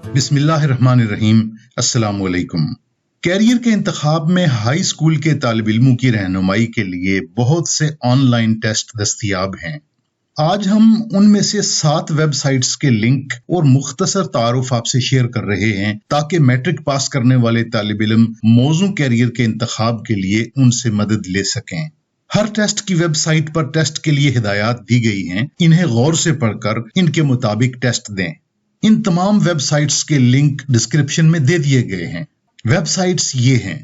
बिस्मिल्लाहिर्रहमानिर्रहीम। अस्सलाम वालेकुम। कैरियर के इंतखाब में हाई स्कूल के तालिब इल्मों की रहनुमाई के लिए बहुत से ऑनलाइन टेस्ट दस्तयाब हैं। आज हम उनमें से 7 वेबसाइट्स के लिंक और मुख्तसर तारुफ आपसे शेयर कर रहे हैं ताकि मैट्रिक पास करने वाले तालिब इल्म मौजू कैरियर के इंतखाब के लिए उनसे मदद ले सकें। हर टेस्ट की वेबसाइट पर टेस्ट के लिए हिदायत दी गई हैं, इन्हें गौर से पढ़कर इनके मुताबिक टेस्ट दें। इन तमाम वेबसाइट्स के लिंक डिस्क्रिप्शन में दे दिए गए हैं। वेबसाइट्स ये हैं।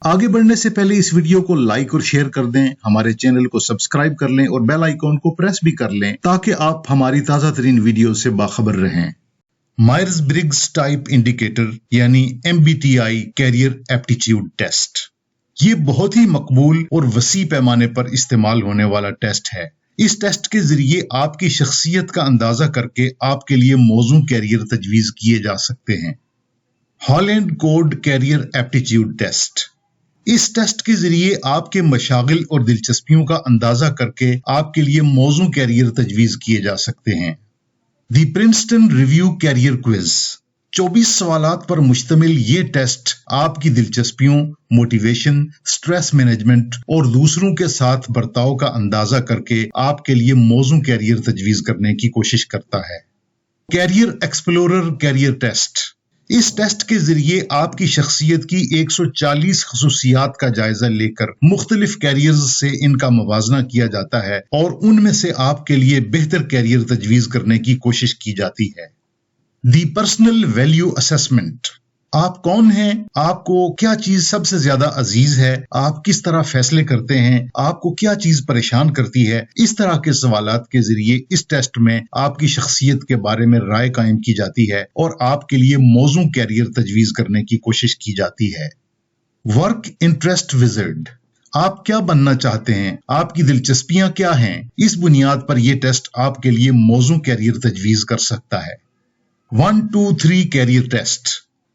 आगे बढ़ने से पहले इस वीडियो को लाइक और शेयर कर दें, हमारे चैनल को सब्सक्राइब कर लें और बेल आइकॉन को प्रेस भी कर लें ताकि आप हमारी ताज़ा तरीन वीडियो से बाखबर रहें। मायर्स ब्रिग्स टाइप इंडिकेटर यानी MBTI कैरियर एप्टीट्यूड टेस्ट, ये बहुत ही मकबूल और वसी पैमाने पर इस्तेमाल होने वाला टेस्ट है। इस टेस्ट के जरिए आपकी शख्सियत का अंदाजा करके आपके लिए मौजू कैरियर तजवीज किए जा सकते हैं। Holland code career aptitude test, इस टेस्ट के जरिए आपके मशागिल और दिलचस्पियों का अंदाजा करके आपके लिए मौजू कैरियर तजवीज किए जा सकते हैं। दी प्रिंसटन रिव्यू कैरियर क्विज, 24 सवालात पर मुश्तमिल ये टेस्ट आपकी दिलचस्पियों, मोटिवेशन, स्ट्रेस मैनेजमेंट और दूसरों के साथ बर्ताव का अंदाजा करके आपके लिए मौजू कैरियर तजवीज करने की कोशिश करता है। कैरियर एक्सप्लोरर कैरियर टेस्ट, इस टेस्ट के जरिए आपकी शख्सियत की 140 खसूसियात का जायजा लेकर मुख्तलिफ कैरियर्स से इनका मुवाजना किया जाता है और उनमें से आपके लिए बेहतर कैरियर तजवीज करने की कोशिश की जाती है। दी पर्सनल वैल्यू असेसमेंट, आप कौन हैं, आपको क्या चीज सबसे ज्यादा अजीज है, आप किस तरह फैसले करते हैं, आपको क्या चीज परेशान करती है, इस तरह के सवालात के जरिए इस टेस्ट में आपकी शख्सियत के बारे में राय कायम की जाती है और आपके लिए मौजू कैरियर तजवीज करने की कोशिश की जाती है। वर्क इंटरेस्ट विजिट, आप क्या बनना चाहते हैं, आपकी दिलचस्पियां क्या हैं, इस बुनियाद पर यह टेस्ट आपके लिए मौजू कैरियर तजवीज कर सकता है। 1, 2, 3 कैरियर टेस्ट,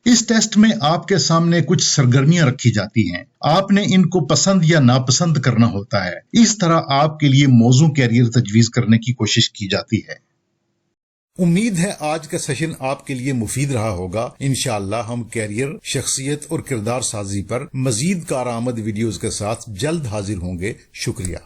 इस टेस्ट में आपके सामने कुछ सरगर्मियां रखी जाती हैं, आपने इनको पसंद या नापसंद करना होता है। इस तरह आपके लिए मौजू कैरियर तजवीज करने की कोशिश की जाती है। उम्मीद है आज का सेशन आपके लिए मुफीद रहा होगा। इंशाअल्लाह हम कैरियर, शख्सियत और किरदार साजी पर मजीद कारआमद वीडियोस के साथ जल्द हाजिर होंगे। शुक्रिया।